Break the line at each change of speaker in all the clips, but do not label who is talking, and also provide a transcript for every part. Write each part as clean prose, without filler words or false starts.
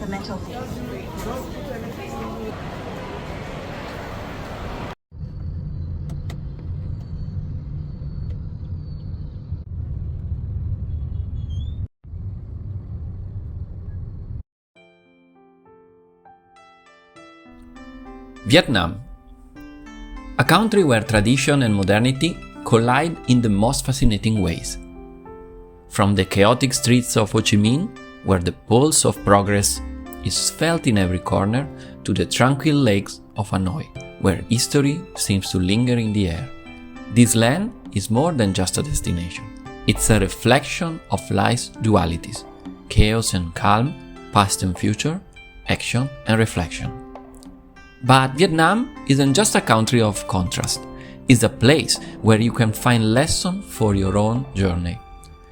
the mental peace.
Vietnam, a country where tradition and modernity collide in the most fascinating ways. From the chaotic streets of Ho Chi Minh, where the pulse of progress is felt in every corner, to the tranquil lakes of Hanoi, where history seems to linger in the air. This land is more than just a destination. It's a reflection of life's dualities, chaos and calm, past and future, action and reflection. But Vietnam isn't just a country of contrast. It's a place where you can find lessons for your own journey.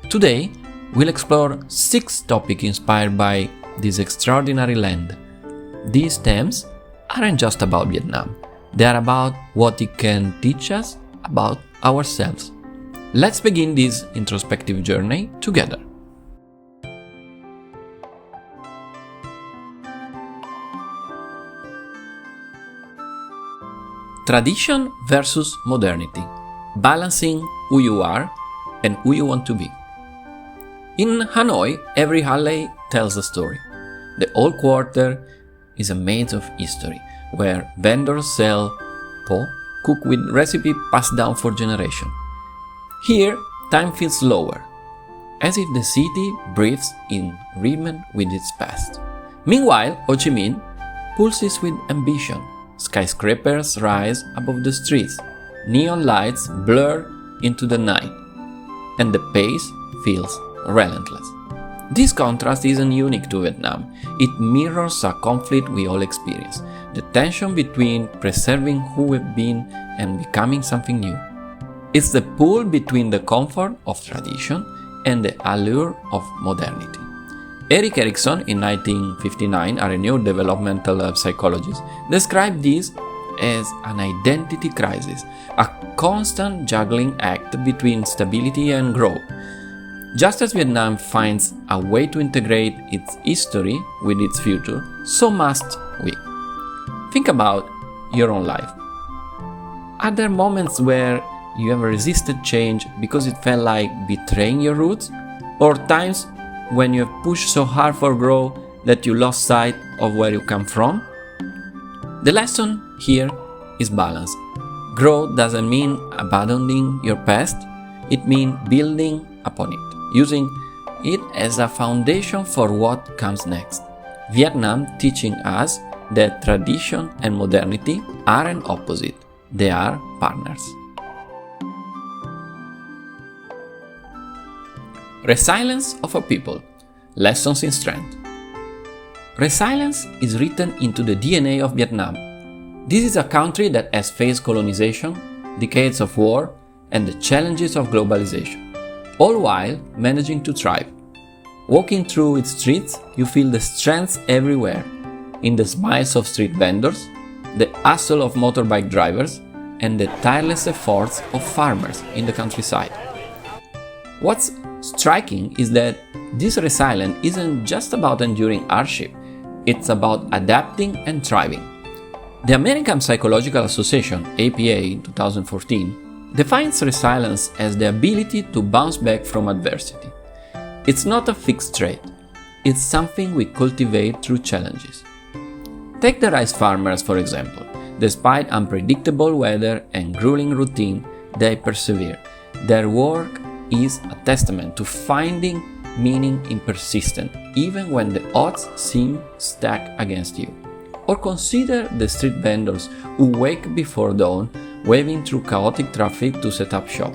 Today, we'll explore 6 topics inspired by this extraordinary land. These themes aren't just about Vietnam. They are about what it can teach us about ourselves. Let's begin this introspective journey together. Tradition versus modernity. Balancing who you are and who you want to be. In Hanoi, every alley tells a story. The old quarter is a maze of history, where vendors sell po, cooked with recipe passed down for generations. Here, time feels slower, as if the city breathes in rhythm with its past. Meanwhile, Ho Chi Minh pulses with ambition. Skyscrapers rise above the streets, neon lights blur into the night, and the pace feels relentless. This contrast isn't unique to Vietnam. It mirrors a conflict we all experience, the tension between preserving who we've been and becoming something new. It's the pull between the comfort of tradition and the allure of modernity. Erik Erikson, in 1959, a renowned developmental psychologist, described this as an identity crisis, a constant juggling act between stability and growth. Just as Vietnam finds a way to integrate its history with its future, so must we. Think about your own life. Are there moments where you have resisted change because it felt like betraying your roots? Or times when you have pushed so hard for growth that you lost sight of where you come from? The lesson here is balance. Growth doesn't mean abandoning your past, it means building upon it, using it as a foundation for what comes next. Vietnam teaching us that tradition and modernity aren't opposite, they are partners. Resilience of a people. Lessons in strength. Resilience is written into the DNA of Vietnam. This is a country that has faced colonization, decades of war, and the challenges of globalization, all while managing to thrive. Walking through its streets, you feel the strength everywhere, in the smiles of street vendors, the hustle of motorbike drivers, and the tireless efforts of farmers in the countryside. What's striking is that this resilience isn't just about enduring hardship, it's about adapting and thriving. The American Psychological Association, APA, in 2014, defines resilience as the ability to bounce back from adversity. It's not a fixed trait, it's something we cultivate through challenges. Take the rice farmers, for example. Despite unpredictable weather and grueling routine, they persevere. Their work is a testament to finding meaning in persistence, even when the odds seem stacked against you. Or consider the street vendors who wake before dawn, waving through chaotic traffic to set up shop.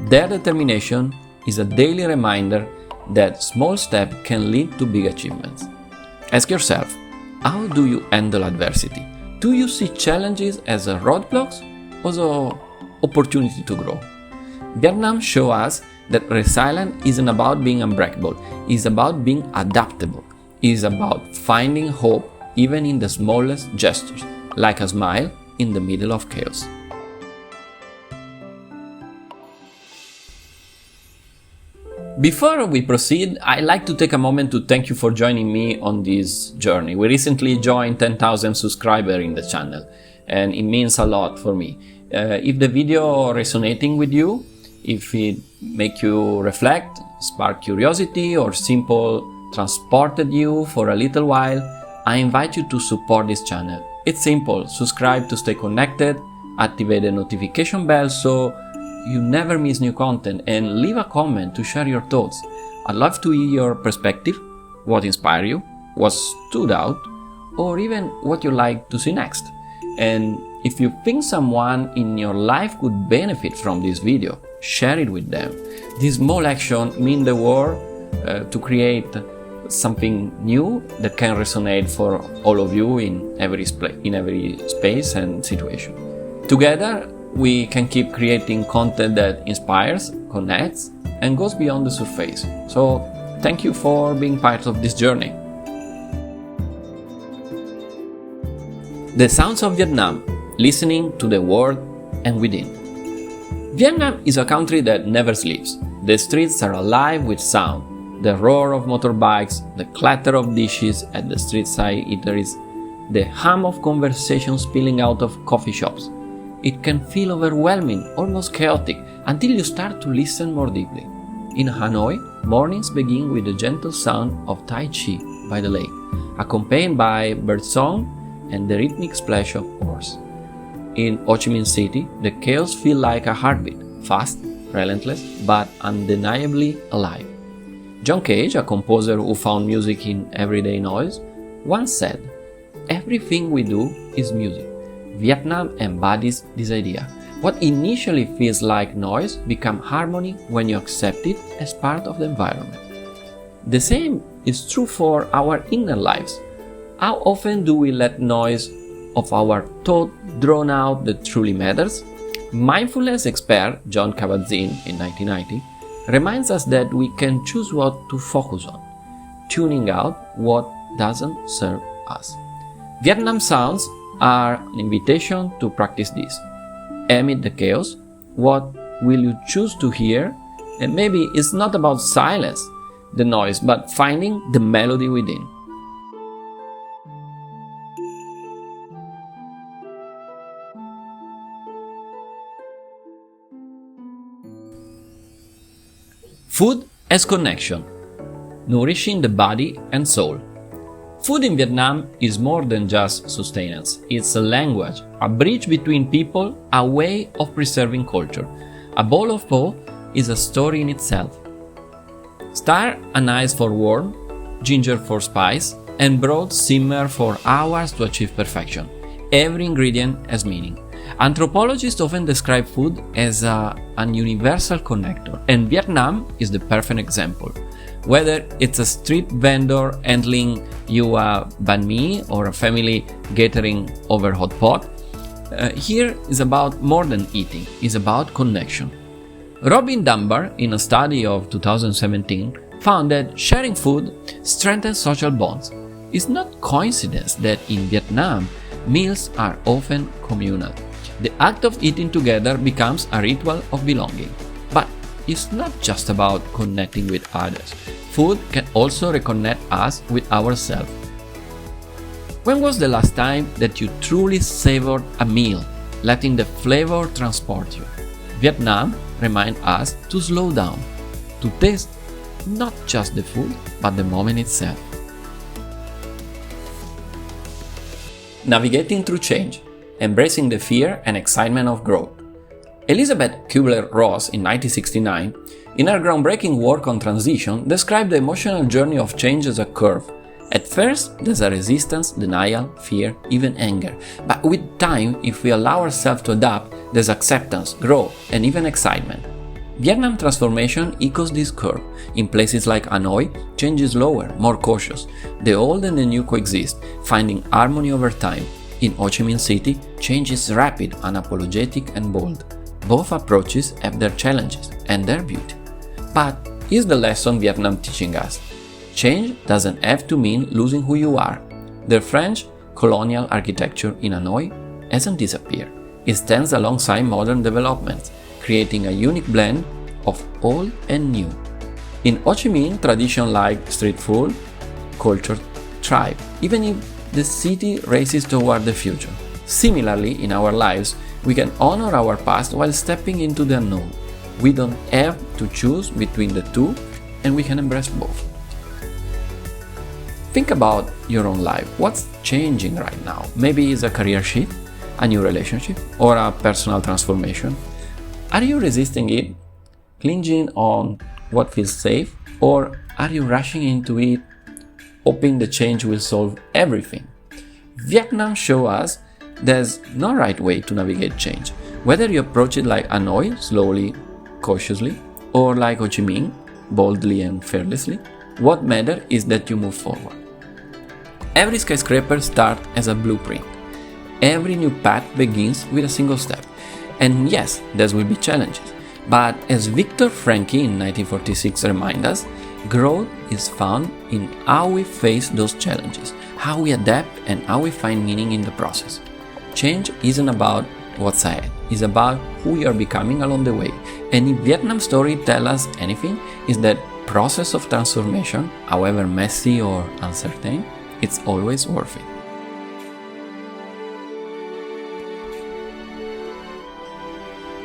Their determination is a daily reminder that small steps can lead to big achievements. Ask yourself, how do you handle adversity? Do you see challenges as a roadblocks or as an opportunity to grow? Vietnam shows us that resilience isn't about being unbreakable, it's about being adaptable. It's about finding hope even in the smallest gestures, like a smile in the middle of chaos. Before we proceed, I'd like to take a moment to thank you for joining me on this journey. We recently joined 10,000 subscribers in the channel, and it means a lot for me. If the video resonating with you, if it make you reflect, spark curiosity, or simple transported you for a little while, I invite you to support this channel. It's simple. Subscribe to stay connected, activate the notification bell so you never miss new content, and leave a comment to share your thoughts. I'd love to hear your perspective, what inspired you, what stood out, or even what you'd like to see next. And if you think someone in your life could benefit from this video, share it with them. This small action means the world to create something new that can resonate for all of you in every space and situation. Together, we can keep creating content that inspires, connects, and goes beyond the surface. So, thank you for being part of this journey. The sounds of Vietnam, listening to the world and within. Vietnam is a country that never sleeps. The streets are alive with sound. The roar of motorbikes, the clatter of dishes at the street side eateries, the hum of conversation spilling out of coffee shops. It can feel overwhelming, almost chaotic, until you start to listen more deeply. In Hanoi, mornings begin with the gentle sound of Tai Chi by the lake, accompanied by birdsong and the rhythmic splash of oars. In Ho Chi Minh City, the chaos feels like a heartbeat, fast, relentless, but undeniably alive. John Cage, a composer who found music in everyday noise, once said, "Everything we do is music." Vietnam embodies this idea. What initially feels like noise becomes harmony when you accept it as part of the environment. The same is true for our inner lives. How often do we let noise of our thought drown out that truly matters? Mindfulness expert John Kabat-Zinn in 1990 reminds us that we can choose what to focus on, tuning out what doesn't serve us. Vietnam sounds are an invitation to practice this. Amid the chaos, what will you choose to hear? And maybe it's not about silence, the noise, but finding the melody within. Food as connection, nourishing the body and soul. Food in Vietnam is more than just sustenance. It's a language, a bridge between people, a way of preserving culture. A bowl of pho is a story in itself. Star anise for warmth, ginger for spice, and broth simmer for hours to achieve perfection. Every ingredient has meaning. Anthropologists often describe food as an universal connector, and Vietnam is the perfect example. Whether it's a street vendor handling you a banh mi or a family gathering over hot pot, here is about more than eating, it's about connection. Robin Dunbar, in a study of 2017, found that sharing food strengthens social bonds. It's not coincidence that in Vietnam, meals are often communal. The act of eating together becomes a ritual of belonging. But it's not just about connecting with others. Food can also reconnect us with ourselves. When was the last time that you truly savored a meal, letting the flavor transport you? Vietnam reminds us to slow down, to taste not just the food, but the moment itself. Navigating through change, embracing the fear and excitement of growth. Elizabeth Kubler-Ross in 1969, in her groundbreaking work on transition, described the emotional journey of change as a curve. At first, there's a resistance, denial, fear, even anger. But with time, if we allow ourselves to adapt, there's acceptance, growth, and even excitement. Vietnam transformation echoes this curve. In places like Hanoi, change is slower, more cautious. The old and the new coexist, finding harmony over time. In Ho Chi Minh City, change is rapid, unapologetic, and bold. Both approaches have their challenges and their beauty. But here's the lesson Vietnam teaching us. Change doesn't have to mean losing who you are. The French colonial architecture in Hanoi hasn't disappeared. It stands alongside modern developments, creating a unique blend of old and new. In Ho Chi Minh, tradition like street food culture thrive, even if the city races toward the future. Similarly, in our lives, we can honor our past while stepping into the unknown. We don't have to choose between the two, and we can embrace both. Think about your own life. What's changing right now? Maybe it's a career shift, a new relationship, or a personal transformation. Are you resisting it, clinging on what feels safe, or are you rushing into it, hoping the change will solve everything? Vietnam shows us there's no right way to navigate change. Whether you approach it like Hanoi, slowly, cautiously, or like Ho Chi Minh, boldly and fearlessly, what matters is that you move forward. Every skyscraper starts as a blueprint. Every new path begins with a single step. And yes, there will be challenges. But as Viktor Frankl in 1946 reminds us, growth is found in how we face those challenges, how we adapt, and how we find meaning in the process. Change isn't about what's ahead, it's about who we are becoming along the way. And if Vietnam's story tells us anything, is that process of transformation, however messy or uncertain, it's always worth it.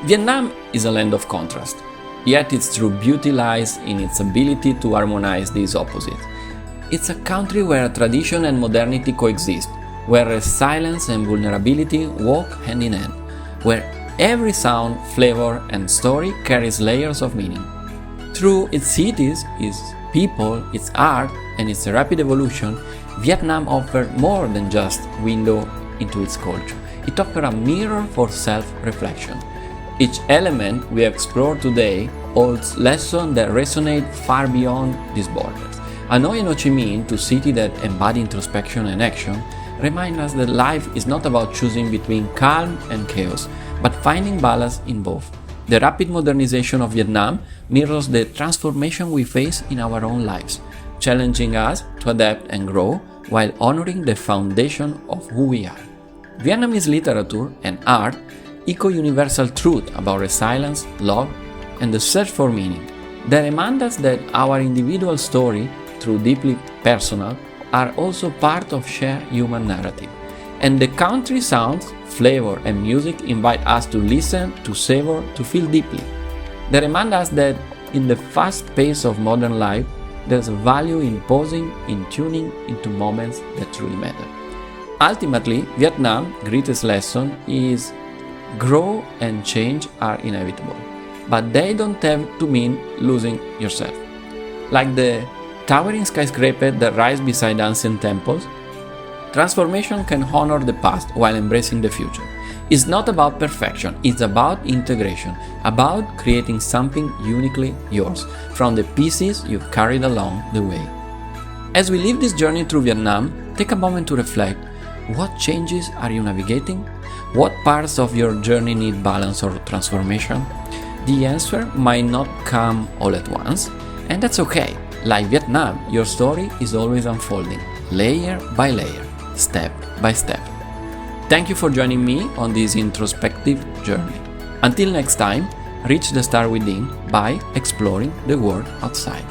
Vietnam is a land of contrast, yet its true beauty lies in its ability to harmonize these opposites. It's a country where tradition and modernity coexist, where resilience and vulnerability walk hand in hand, where every sound, flavor, and story carries layers of meaning. Through its cities, its people, its art, and its rapid evolution, Vietnam offers more than just a window into its culture. It offers a mirror for self-reflection. Each element we explore today holds lessons that resonate far beyond these borders. Hanoi and Ho Chi Minh, two cities that embody introspection and action, remind us that life is not about choosing between calm and chaos, but finding balance in both. The rapid modernization of Vietnam mirrors the transformation we face in our own lives, challenging us to adapt and grow while honoring the foundation of who we are. Vietnamese literature and art echo universal truth about resilience, love, and the search for meaning. They remind us that our individual story, through deeply personal, are also part of shared human narrative. And the country sounds, flavor, and music invite us to listen, to savor, to feel deeply. They remind us that in the fast pace of modern life, there's a value in pausing, in tuning into moments that truly matter. Ultimately, Vietnam's greatest lesson is grow and change are inevitable, but they don't have to mean losing yourself. Like the towering skyscraper that rise beside ancient temples, transformation can honor the past while embracing the future. It's not about perfection, it's about integration, about creating something uniquely yours from the pieces you've carried along the way. As we live this journey through Vietnam, take a moment to reflect. What changes are you navigating? What parts of your journey need balance or transformation? The answer might not come all at once, and that's okay. Like Vietnam, your story is always unfolding, layer by layer, step by step. Thank you for joining me on this introspective journey. Until next time, reach the star within by exploring the world outside.